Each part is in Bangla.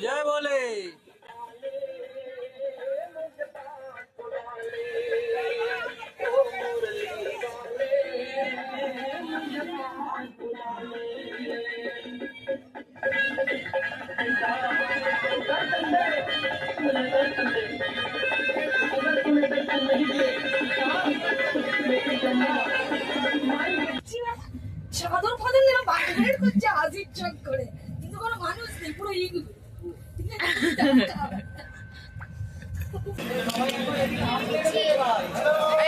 जय बोले। চাদর ফাদর নিয়ে বাইরে করছে আজিব চক করে, কিন্তু কোনো মানুষ নেই, পুরো ইগুলো।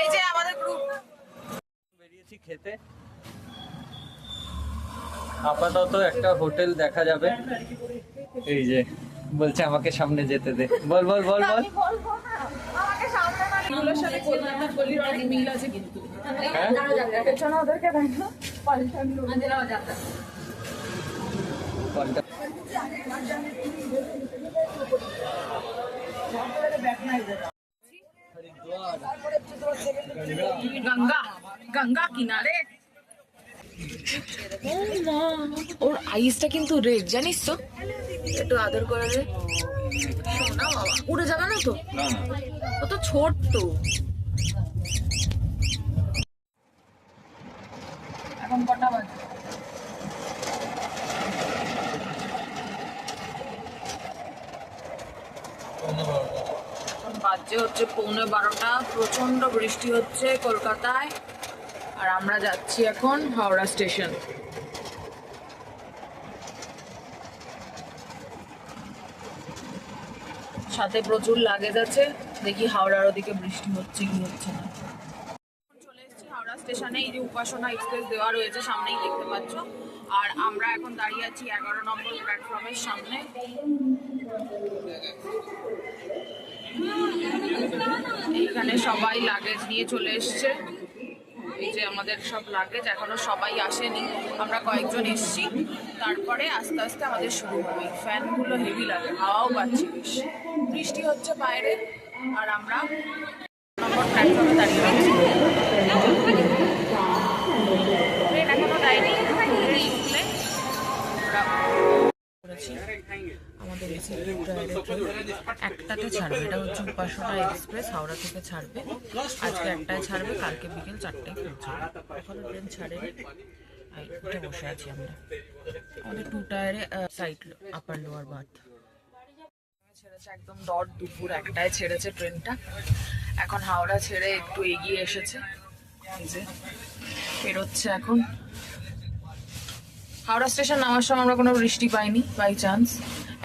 এই যে আমাদের গ্রুপ বেরিয়েছি খেতে। আপাতত একটা হোটেল দেখা যাবে। এই যে বলছে আমাকে সামনে যেতে দে। বল বল বল বল। আমাকে সামনে না এগুলোর সাথে কলকাতার গলির অনেক মিল আছে কিন্তু। হ্যাঁ? পেছনে ওদেরকে দেখো পাল্টানো আজেরাও যাত্রা। কোনটা? গঙ্গা গঙ্গা কিনারে। ওর আইসটা কিন্তু রেড, জানিস তো? একটু আদর করে রে। শোনা বাবা, উড়ে যাবে না তো? ও তো ছোট্ট। এখন কটা বাজে? বাজে হচ্ছে 11:15। প্রচন্ড বৃষ্টি হচ্ছে কলকাতায়, আর আমরা যাচ্ছি এখন হাওড়া স্টেশন। সাথে প্রচুর লাগেজ আছে, দেখি হাওড়ার ওদিকে বৃষ্টি হচ্ছে কি হচ্ছে না। চলে এসেছি হাওড়া স্টেশনে। এই যে উপাসনা এক্সপ্রেস দেওয়া রয়েছে সামনেই, দেখতে পাচ্ছ। আর আমরা এখন দাঁড়িয়ে আছি 11 নম্বর প্ল্যাটফর্মের সামনে। এইখানে সবাই লাগেজ নিয়ে চলে এসছে। এই যে আমাদের সব লাগেজ, এখনো সবাই আসেনি, আমরা কয়েকজন এসছি। তারপরে আস্তে আস্তে আমাদের শুরু হবে। ফ্যানগুলো হেভি লাগে, হাওয়াও পাচ্ছি বেশ। বৃষ্টি হচ্ছে বাইরে, আর আমরা নম্বর প্ল্যাটফর্মে দাঁড়িয়ে রয়েছি। ট্রেন এখনো দেয়নি, উঠলে আমাদের একটাতে ছাড়বে। এটা হচ্ছে উপাসনা এক্সপ্রেস, হাওড়া থেকে ছাড়বে। আজকে একটায় ছাড়বে, কালকে বিকেল 4টায় পৌঁছাবে। এখনো ট্রেন ছাড়েনি, এটা বসে আছি আমরা। আমাদের 2 টায়ারে সাইড আপার লোয়ার বার্থ ছেড়েছে। একদম ডট দুপুর 1টায় ছেড়েছে ট্রেনটা। এখন হাওড়া ছেড়ে একটু এগিয়ে এসেছে, এই যে বেরোচ্ছে এখন। হাওড়া স্টেশন নামার সময় আমরা কোনো বৃষ্টি পাইনি, বাই চান্স।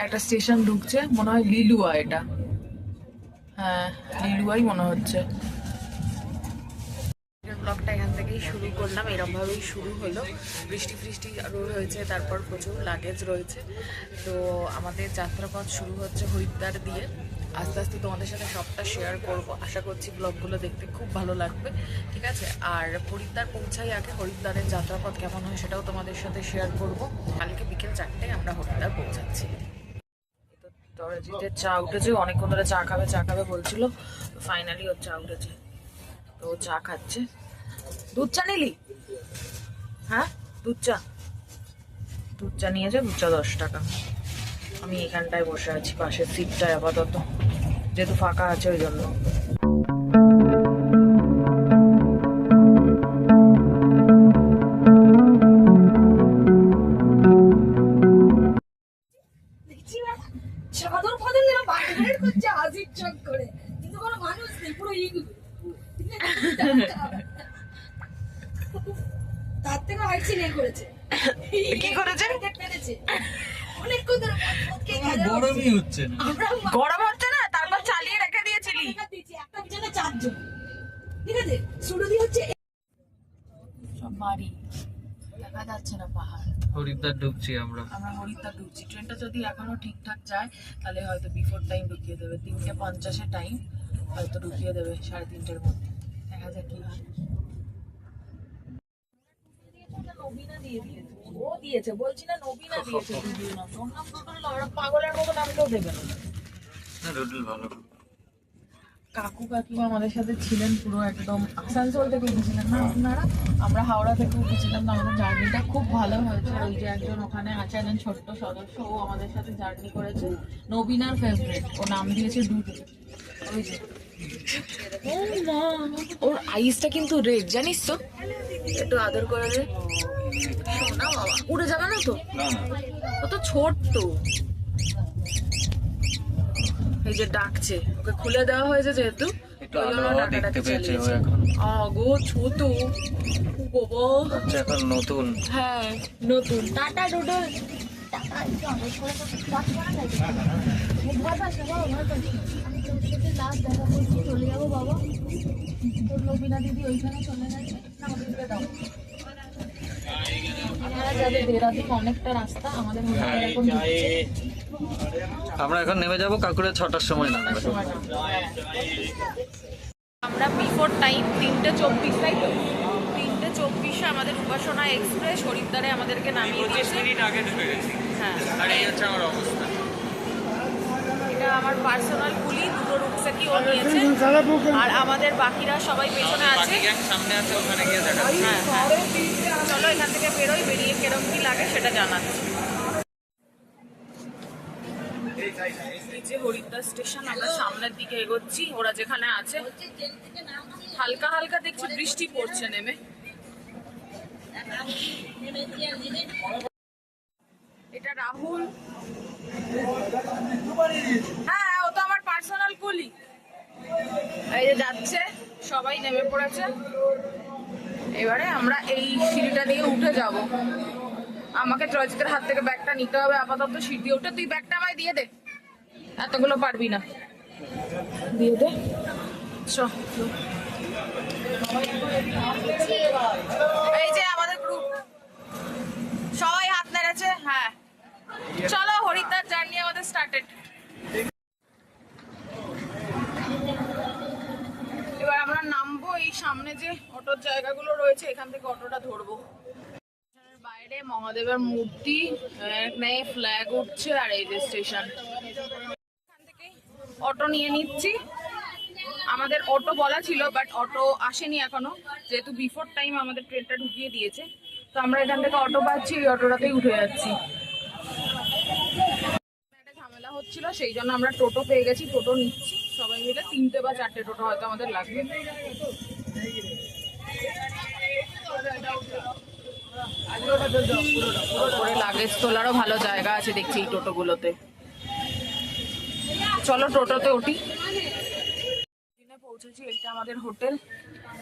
একটা স্টেশন ঢুকছে, মনে হয় লিলুয়া এটা। হ্যাঁ, লিলুয়াই মনে হচ্ছে। ব্লগটা এখান থেকেই শুরু করলাম, এরকমভাবেই শুরু হলো। বৃষ্টি ফৃষ্টি আরও হয়েছে, তারপর প্রচুর লাগেজ রয়েছে। তো আমাদের যাত্রাপথ শুরু হচ্ছে হরিদ্বার দিয়ে। আস্তে আস্তে তোমাদের সাথে সবটা শেয়ার করব। আশা করছি ব্লগগুলো দেখতে খুব ভালো লাগবে, ঠিক আছে? আর হরিদ্বার পৌঁছাই আগে হরিদ্বারের যাত্রাপথ কেমন হয় সেটাও তোমাদের সাথে শেয়ার করব। কালকে বিকেল 4টায় আমরা হরিদ্বার পৌঁছাচ্ছি। তরজিতের চা উঠেছে, অনেকক্ষণ ধরে চা খাবে বলছিল। ফাইনালি ওর চা উঠেছে, তো চা খাচ্ছে। দুধ চা নিলি? হ্যাঁ, দুধ চা নিয়েছে। দুধ চা 10 টাকা। আমি এখানটায় বসে আছি, পাশের সিটটায় আপাতত, যেহেতু ফাঁকা আছে ওই জন্য। চাদর ফাদর নিয়ে বাইরে করছে আজিব চক করে, কিন্তু কোনো মানুষ নেই, পুরো ইগুলো। তার থেকে হাইট নিয়ে করেছে। কি করেছে? অনেকক্ষণ ধরে গরমই হচ্ছে না। গরম হচ্ছে না, তারপর চালিয়ে রেখে দিয়েছিলি। একটা পিছনে 4 জন, ঠিক আছে? শুরু দিয়ে হচ্ছে সব বাড়ি, দেখা যাচ্ছে না পাহাড়। হরিদ্বার ঢুকছি আমরা। হরিদ্বার ঢুকছি। ট্রেনটা যদি এখনো ঠিকঠাক যায় তাহলে হয়তো বিফোর টাইম ঢুকিয়ে দেবে। 3:50 টাইম, হয়তো ঢুকিয়ে দেবে 3:30-এর মধ্যে। দেখা যাক কি হয়। নবীনা দিয়ে দিয়েছে, ও দিয়েছে, বলছি না নবীনা দিয়েছে। পাগলের মতো নামকেও দেবে না। রুডল ভালো। কাকু কাকিমা আমাদের সাথে ছিলেন পুরো একদম। আসানসোল থেকে উঠেছিলেন না আপনারা, আমরা হাওড়া থেকে উঠেছিলাম। তো আমাদের জার্নিটা খুব ভালো হয়েছে। ওই যে একজন ওখানে আছে, একজন ছোট্ট সদস্য, ও আমাদের সাথে জার্নি করেছে। নবীনার ফেভারিট, ও নাম দিয়েছে ডুডু। ওই যে ওর আইসটা কিন্তু রেড, জানিস তো? একটু আদর করে দে। না বাবা, উড়ে যাবে না তো? ও তো ছোট্ট। এই যে ডাকছে, ওকে খুলে দেওয়া হয়েছে যেহেতু, দেখতে পেয়েছে ও এখন। আগো ছোট বাবা, হচ্ছে এখন নতুন। হ্যাঁ নতুন। টাটা ডুডু, টাটা। ভয় পাস না বাবা, ভয় পাস না। আমি তোর সাথে লাস্ট দেখা করছি, চলে যাবো বাবা। তোর নবীনা দিদি ওইখানে চলে গেছে না, ওদেরকে দাও। আপনারা যাদের দেরাদুন অনেকটা রাস্তা, আমাদের হোটেলে এখন ঢুকছে। আমরা এখন নেমে যাব কাকুরে 6টার সময় নামবে। আমরা বিফোর টাইম 3:24, তাই তো 3:24 আমাদের উপাসনা এক্সপ্রেস হরিদ্বারে আমাদেরকে নামিয়ে দিয়েছে। 25 মিনিট আগে ঢুকে গেছি। হ্যাঁ, আর এই হচ্ছে আমার অবস্থা। এটা আমার পার্সোনাল কুলি, দুটো রুকসাকি ও নিয়েছে। আর আমাদের বাকিরা সবাই পেছনে আছে। বাকি গ্যাং সামনে আছে, ওখানে গিয়ে দেখা। হ্যাঁ হ্যাঁ, চলো এখান থেকে বেরোই, বেরিয়ে কিরম কি লাগে সেটা জানাচ্ছি। এই যে হরিদ্বার স্টেশন, আমরা সামনের দিকে এগোচ্ছি। ওরা যেখানে আছে হালকা হালকা দেখছি বৃষ্টি পড়ছে নেমে। এটা রাহুল, হ্যাঁ ও তো আমার পার্সোনাল কুলি। এই যে যাচ্ছে, সবাই নেমে পড়েছে। এবারে আমরা এই সিঁড়িটা দিয়ে উঠে যাব। আমাকে ত্রয়জিতের হাত থেকে ব্যাগটা নিতে হবে আপাতত। সিঁড়ি উঠে তুই ব্যাগটা আমায় দিয়ে দে, এতগুলো পারবি না, দিয়ে দে। এই যে আমাদের গ্রুপ সবাই হাত নেড়েছে। হ্যাঁ চলো, হরিদ্বার জার্নি আমাদের স্টার্টেড। এবার আমরা নামবো। এই সামনে যে অটোর জায়গাগুলো রয়েছে, এখান থেকে অটোটা ধরবো। বাইরে মহাদেবের মূর্তি, ফ্ল্যাগ উঠছে, আর এই যে স্টেশন। এখান থেকে অটো নিয়ে নিচ্ছি। আমাদের অটো বলা ছিল, বাট অটো আসেনি এখনো, যেহেতু বিফোর টাইম আমাদের ট্রেনটা ঢুকিয়ে দিয়েছে। তো আমরা এখান থেকে অটো পাচ্ছি, এই অটোটাতেই উঠে যাচ্ছি। একটা ঝামেলা হচ্ছিল, সেই জন্য আমরা টোটো পেয়ে গেছি, টোটো নিচ্ছি সবাই মিলে। 3টে বা 4টে টোটো হয়তো আমাদের লাগবে। ওপরে লাগেজ তোলারও ভালো জায়গা আছে দেখছি এই টোটোগুলোতে। চলো টোটোতে উঠি। পৌঁছেছি, এটা আমাদের হোটেল।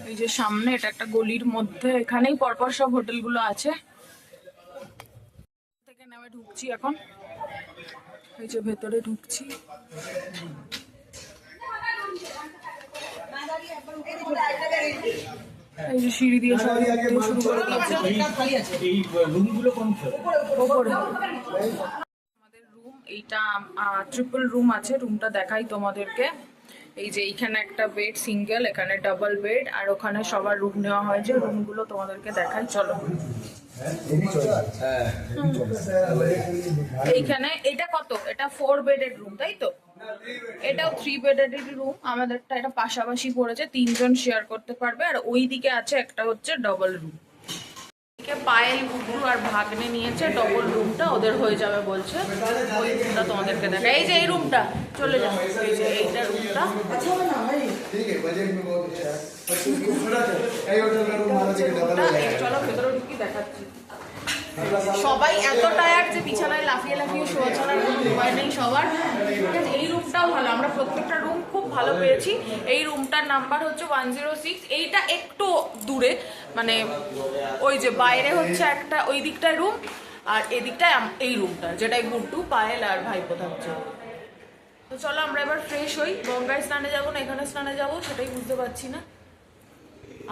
এই যে সামনে, এটা একটা গলির মধ্যে, এখানেই পরপর সব হোটেলগুলো আছে। থেকে নেমে ঢুকছি এখন। এই যে ভেতরে ঢুকছি। এই যে সিঁড়ি দিয়ে সবাই উঠতে শুরু করে দিয়েছে। ওপরে আমাদের রুম, এইটা ট্রিপল রুম আছে। রুমটা দেখাই তোমাদেরকে। এই যে এইখানে একটা বেড সিঙ্গেল, এখানে ডাবল বেড, আর ওখানে সবার রুম নেওয়া হয়েছে। রুমগুলো তোমাদেরকে দেখাই, চলো। এইখানে এটা কত? এটা 4 বেডেড রুম, তাই তো? এটাও 3 বেডেড রুম। আমাদেরটা এটা পাশাপাশি পড়েছে, 3 জন শেয়ার করতে পারবে। আর ওই দিকে আছে একটা হচ্ছে ডবল রুম। পায়েল, গুগু আর ভাগ্নে নিয়েছে ডবল রুমটা, ওদের হয়ে যাবে বলছে। ওই রুমটা তোমাদেরকে দেখা। এই যে এই রুমটা, চলে যাও। এই যে এইটা রুমটা, চলো ভেতরে ঢুকি, দেখাচ্ছি। সবাই এত টায়ার্ড যে বিছানায় লাফিয়ে লাফিয়ে শোয়া ছাড়া উপায় নেই সবার। এই রুমটাও ভালো, আমরা প্রত্যেকটা রুম খুব ভালো পেয়েছি। এই রুমটার নাম্বার হচ্ছে 106। এইটা একটু দূরে, মানে ওই যে বাইরে হচ্ছে একটা ওই দিকটায় রুম, আর এদিকটায় এই রুমটা, যেটাই গুড্ডু, পায়েল আর ভাইপো থাকছে। তো চলো আমরা এবার ফ্রেশ হই। গঙ্গায় স্নানে যাবো না এখানে স্নানে যাবো সেটাই বুঝতে পারছি না।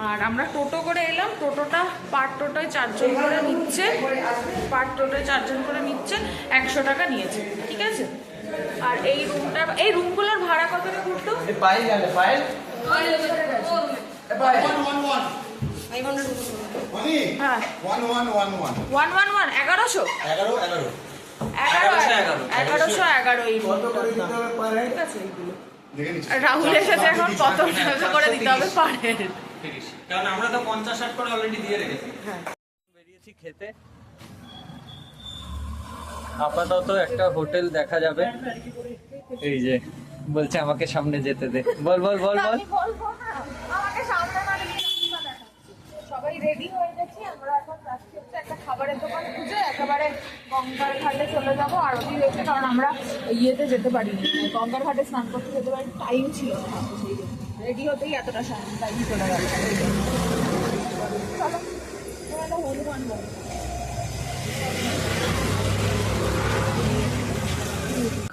আর আমরা টোটো করে এলাম। টোটোটা পার টোটোয় 4 জন করে নিচ্ছে, পার টোটোয় 4 জন করে নিচ্ছে। 100 টাকা নিয়েছে, ঠিক আছে। আর এই রুমটা, এই রুমগুলোর ভাড়া কত রে গুড্ডু? পায়েল জানে, পায়েল হ্যাঁ 111 1100 1111 এই রুমটার দাম, ঠিক আছে। এইগুলো রাহুল এসেছে, এখন কত টাকা করে দিতে হবে পারে। কারণ আমরা তো 50-60 করে অলরেডি দিয়ে রেখেছি। বেরিয়েছি খেতে, আপাতত একটা হোটেল দেখা যাবে। এই যে বলছে আমাকে সামনে যেতে দে, বল বল বল বল। সবাই রেডি হয়ে গেছি, আমরা এখন যাচ্ছি হচ্ছে একটা খাবারের দোকান খুঁজে একেবারে গঙ্গার ঘাটে চলে যাবো। আরতি হয়েছে, কারণ আমরা ইয়েতে যেতে পারিনি, গঙ্গার ঘাটে স্নান করতে যেতে পারি, টাইম ছিল না, সেই জন্য রেডি হতেই এতটা টাইম চলে গেল। চলো একটা হনুমান মন্দির।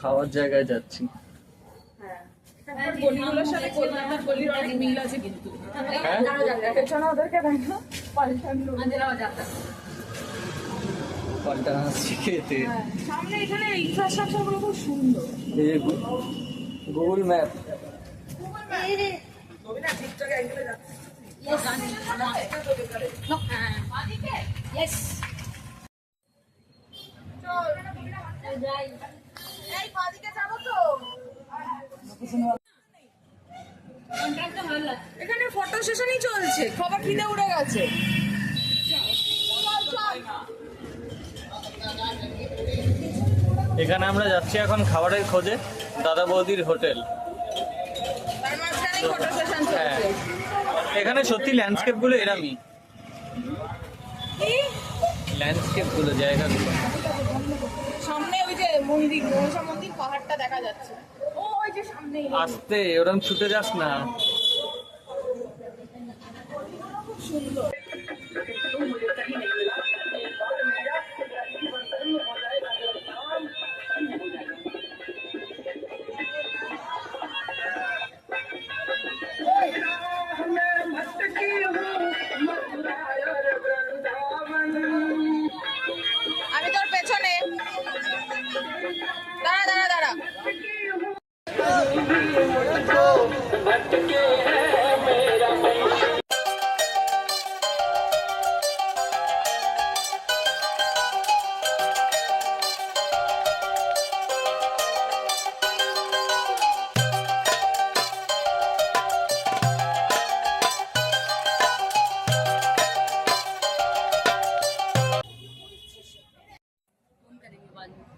খাওয়ার জায়গায় যাচ্ছি। হ্যাঁ, গলিগুলোর সাথে কলকাতার গলির অনেক মিল আছে কিন্তু। হ্যাঁ? পেছনে ওদেরকে দেখো, পাল্টানো পাল্টা হাসছি খেতে। সামনে এখানে ইনফ্রাস্ট্রাকচার গুলো খুব সুন্দর। এই যে গুগল ম্যাপ। এখানে ফটো সেশনই চলছে, খাবার খিদে উড়ে গেছে। এখানে আমরা যাচ্ছি এখন খাবারের খোঁজে, দাদা বৌদির হোটেল। তার মাঝখানেই ফটো সেশন হ্যাঁ, চলছে। এখানে সত্যি ল্যান্ডস্কেপ গুলো এরামই, ল্যান্ডস্কেপ গুলো, জায়গাগুলো। সামনে ওই যে মন্দির, মনসা মন্দির, পাহাড়টা দেখা যাচ্ছে। ও ওই যে সামনে আস্তে, ওরম ছুটে যাস না। খুব সুন্দর। আমি তোর পেছনে, দাঁড়া দাঁড়া দাঁড়া।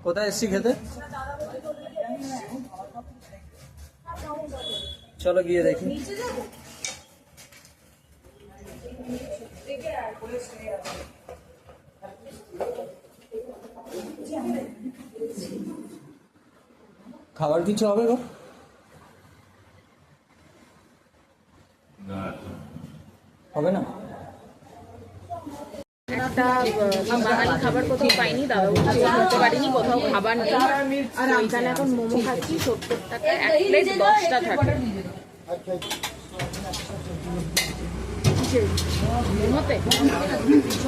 কোথায় এসছি খেতে? চলো গিয়ে দেখি। খাবার কিছু হবে গো? হবে না? একটা বাঙালি খাবার কোথাও পাইনি, দাদা বলতে পারিনি, কোথাও খাবার নেই। আর এখানে এখন মোমো খাচ্ছি 70 টাকা এক প্লেট, 10টা থাকে। মোমোতে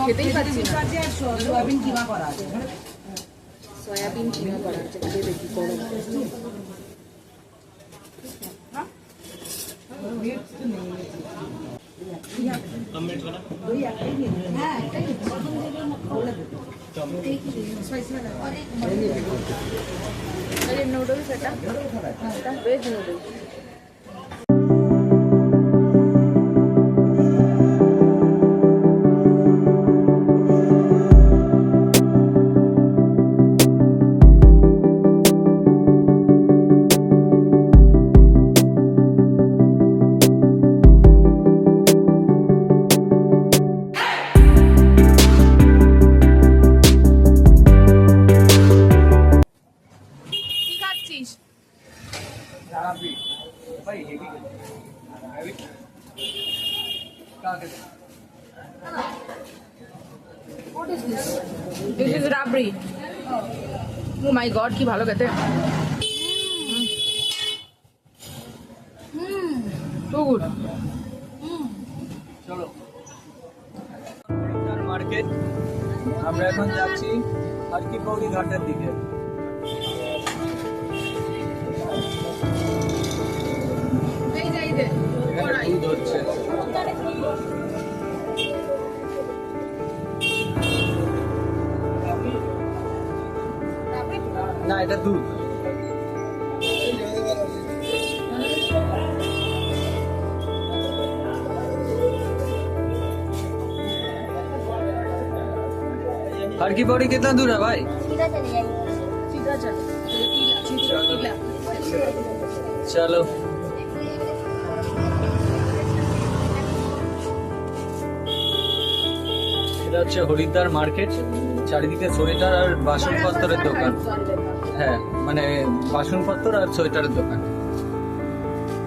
খেতেই পাচ্ছি না। সয়াবিন কিমা করা আছে, খেয়ে দেখি গরম। নুডলস, এটা ভেজ নুডলস। কি খাচ্ছিস? This is rabri. Oh my god, কি ভালো খেতে। So good. চলো মার্কেট, আমরা এখন যাচ্ছি আর কি গৌরী ঘাটের দিকে। এই যে এই যে এখানে দুধ হচ্ছে। না, এটা দুধ। हर की पौड़ी कितना दूर है भाई? सीधा चले जाएंगे, सीधा चलो चलो এটা হচ্ছে হরিদ্বার মার্কেট, চারিদিকে সোয়েটার আর বাসনপত্রের দোকান। হ্যাঁ মানে বাসনপত্র আর সোয়েটারের দোকান।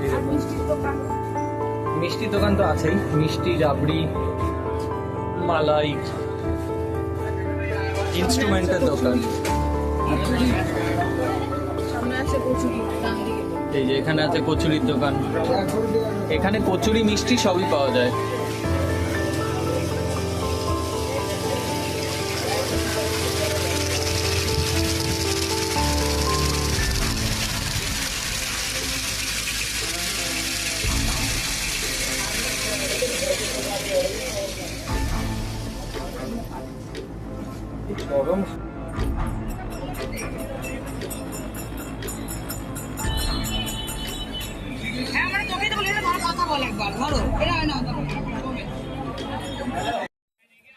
এই দেখুন, মিষ্টির দোকান তো আছেই, মিষ্টি, রাবড়ি, মালাই, ইনস্ট্রুমেন্টের দোকান। সামনে আছে কচুরি, ডান দিকে। এই যে এখানে আছে কচুরির দোকান, এখানে কচুরি মিষ্টি সবই পাওয়া যায়। গরম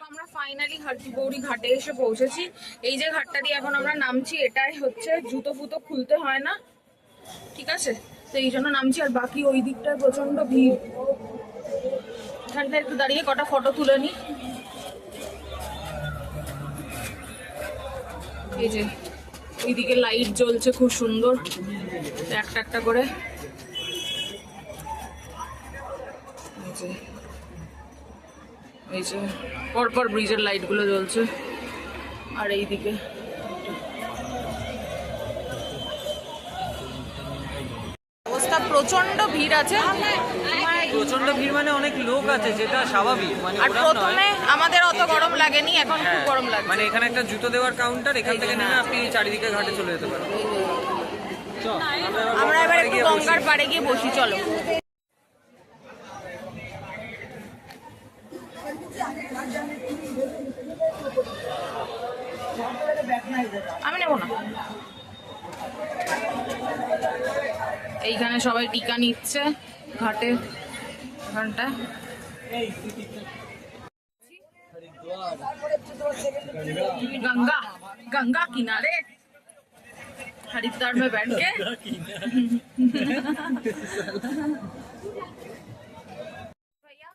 আমরা ফাইনালি হরকি ঘাটে এসে পৌঁছেছি। এই যে ঘাটটা দিয়ে এখন আমরা নামছি, এটাই হচ্ছে জুতো ফুতো খুলতে হয় না, ঠিক আছে? তো এই জন্য নামছি। আর বাকি ওই দিকটায় প্রচন্ড ভিড়। এখানটা একটু দাঁড়িয়ে কটা ফটো তুলে নি। এই যে ওইদিকে লাইট জ্বলছে খুব সুন্দর, একটা একটা করে। এই যে পরপর ব্রিজের লাইট গুলো জ্বলছে। আর এইদিকে অবস্থা প্রচন্ড ভিড় আছে। প্রচন্ড ভিড় মানে অনেক লোক আছে, যেটা স্বাভাবিক। মানে আর প্রথমে আমাদের অত গরম লাগেনি, এখন খুব গরম লাগছে। মানে এখানে একটা জুতো দেওয়ার কাউন্টার, এখান থেকে নেমে আপনি চারিদিকে ঘাটে চলে যেতে পারেন। আমরা এবার একটু গঙ্গার পাড়ে গিয়ে বসি, চলো। আমি নেবো না। এইখানে সবাই টিকা নিচ্ছে ঘাটে, এখানটা। गंगा गंगा किनारे हरिद्वार में बैठ के भैया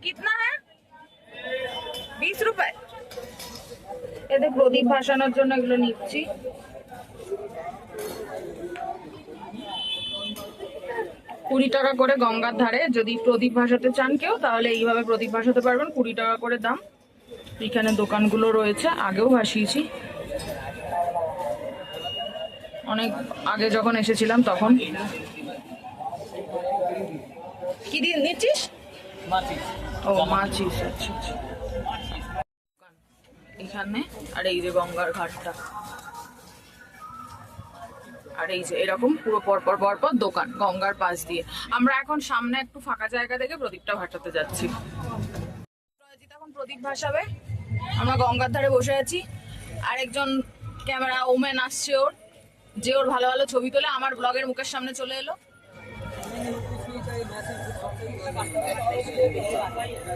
कितना है? 20 रुपए। এদের প্রদীপ ভাসানোর জন্য এগুলো নিচ্ছি। $20 করে গঙ্গার ধারে যদি প্রদীপ ভাসাতে চান কেউ, তাহলে এইভাবে প্রদীপ ভাসাতে পারবেন। $20 করে দাম। এখানে দোকানগুলো রয়েছে, আগেও ভাসিয়েছি, অনেক আগে যখন এসেছিলাম তখন। কি দিয়ে নিচ্ছিস? ও মাছিস, আচ্ছা আচ্ছা। এখানে আর এই যে গঙ্গার ঘাটটা, আর এই যে এরকম পুরো পরপর পরপর দোকান গঙ্গার পাশ দিয়ে। আমরা এখন সামনে একটু ফাঁকা জায়গা থেকে প্রদীপটা ভাসাতে যাচ্ছি। এখন প্রদীপ ভাসাবে, আমরা গঙ্গার ধারে বসে আছি। আরেকজন ক্যামেরা ওমেন আসছে ওর, যে ওর ভালো ভালো ছবি তোলে। আমার ব্লগের মুখের সামনে চলে এলো।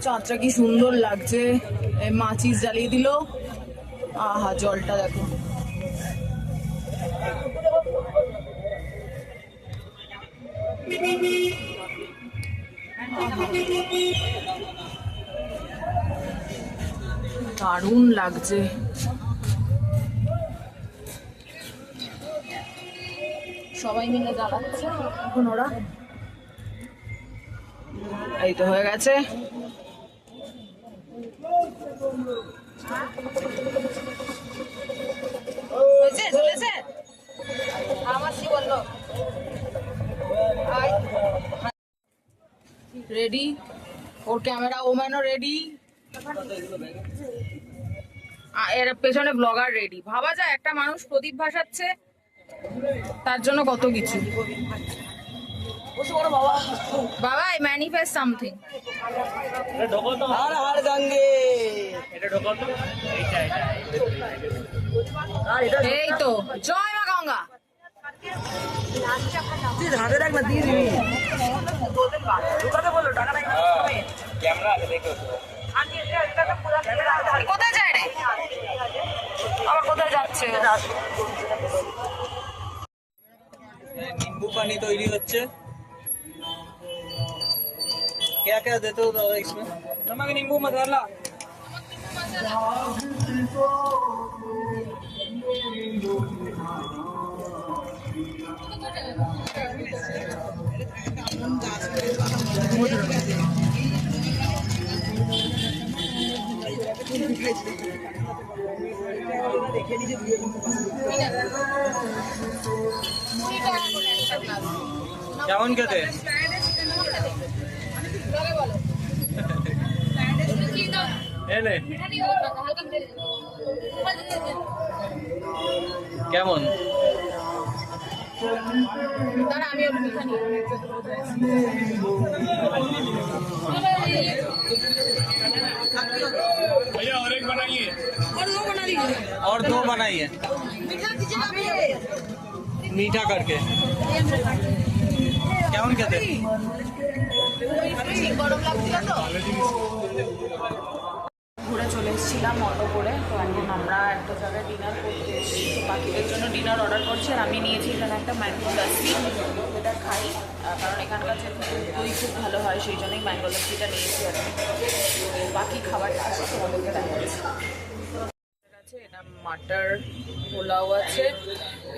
চাঁদটা কি সুন্দর লাগছে, মাচিস জ্বালিয়ে দিল। আহা জলটা দেখো। দারুণ লাগছে। সবাই মিলে জ্বালাচ্ছে এখন ওরা। এই তো হয়ে গেছে। চলেছে আমার কি বললো? রেডি, ওর ক্যামেরা ওম্যানও রেডি, এর পেছনে ব্লগার রেডি। ভাবা যায় একটা মানুষ প্রদীপ ভাসাচ্ছে, তার জন্য কত কিছু। বাবা আই ম্যানিফেস্ট সামথিং। এই তো জয় মা গঙ্গা। হাতে রাখ না, দিয়ে দিবি। কোথায় যায় রে? যাচ্ছে ও। नींबू पानी तैयारी হচ্ছে क्या क्या देते हो दादा इसमें नमक नींबू मसाला কেমন খেতে এনে কেমন দাঁড়া আমি ওর মিঠা নিয়ে भैया और एक बनाइए। और दो बनाइए मीठा करके কেমন খেতে গরম লাগছিল তো ঘুরে চলে এসেছিলাম অটো করে। তো এখন আমরা একটা জায়গায় ডিনার করতে এসেছি। তো বাকিদের জন্য ডিনার অর্ডার করছি। আর আমি নিয়েছি এখানে একটা ম্যাঙ্গো লাসি, যেটা খাই কারণ এখানকার যে দই খুব ভালো হয়, সেই জন্যই ম্যাঙ্গো লাসিটা নিয়েছি আর কি। তো বাকি খাবারটা আছে তোমাদেরকে দেখাচ্ছি। আছে এটা মাটার পোলাও আছে,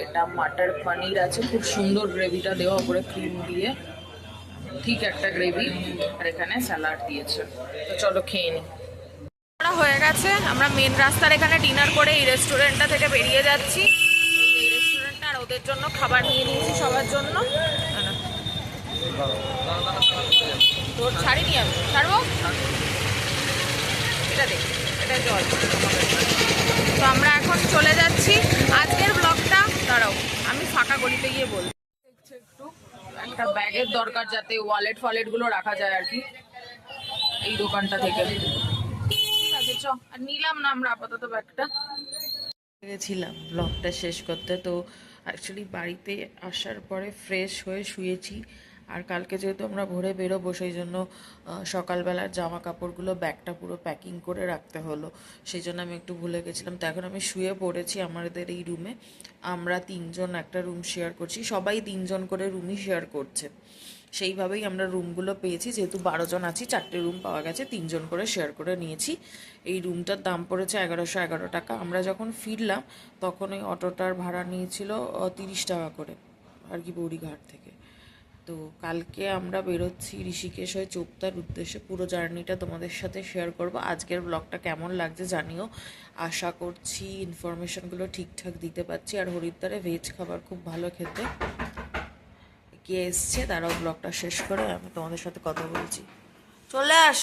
এটা মাটার পনির আছে, খুব সুন্দর গ্রেভিটা দেওয়া উপরে ক্রিম দিয়ে, ঠিক একটা গ্রেভি। আর এখানে স্যালাড দিয়েছে। তো চলো খেয়ে নিই। হয়ে গেছে, আমরা মেন রাস্তার এখানে ডিনার করে এই রেস্টুরেন্টটা থেকে বেরিয়ে যাচ্ছি। এই রেস্টুরেন্টটা আর ওদের জন্য খাবার নিয়ে নিয়েছি সবার জন্য। তো ছাড়িনি আমি, ছাড়বো এটা দেখ, এটা জল। তো আমরা এখন চলে যাচ্ছি। আজকের ব্লগটা দাঁড়াও আমি ফাঁকা গলিতে গিয়ে বলবো। একটু একটা ব্যাগের দরকার, যাতে ওয়ালেট ফলেটগুলো রাখা যায় আর কি, এই দোকানটা থেকে। ঠিক আছে চ, আর নিলাম না আমরা আপাতত ব্যাগটা। গেছিলাম ব্লগটা শেষ করতে। তো অ্যাকচুয়ালি বাড়িতে আসার পরে ফ্রেশ হয়ে শুয়েছি। আর কালকে যেহেতু আমরা ভোরে বেরোবো, সেই জন্য সকালবেলার জামা কাপড়গুলো ব্যাগটা পুরো প্যাকিং করে রাখতে হলো, সেই জন্য আমি একটু ভুলে গেছিলাম। তো এখন আমি শুয়ে পড়েছি আমাদের এই রুমে। আমরা তিনজন একটা রুম শেয়ার করছি, সবাই তিনজন করে রুমই শেয়ার করছে। সেইভাবেই আমরা রুমগুলো পেয়েছি, যেহেতু 12 জন আছি, 4টে রুম পাওয়া গেছে, 3 জন করে শেয়ার করে নিয়েছি। এই রুমটার দাম পড়েছে 1111 টাকা। আমরা যখন ফিরলাম তখন ওই অটোটার ভাড়া নিয়েছিল 30 টাকা করে আর কি, বৌরিঘাট থেকে। তো কালকে আমরা বেরোচ্ছি ঋষিকেশ হয়ে চোপতার উদ্দেশ্যে। পুরো জার্নিটা তোমাদের সাথে শেয়ার করব। আজকের ব্লগটা কেমন লাগছে জানিও। আশা করছি ইনফরমেশনগুলো ঠিকঠাক দিতে পারছি। আর হরিদ্বারে ভেজ খাবার খুব ভালো খেতে। কে এসছে তারাও ব্লগটা শেষ করে আমি তোমাদের সাথে কথা বলছি। চলে আস।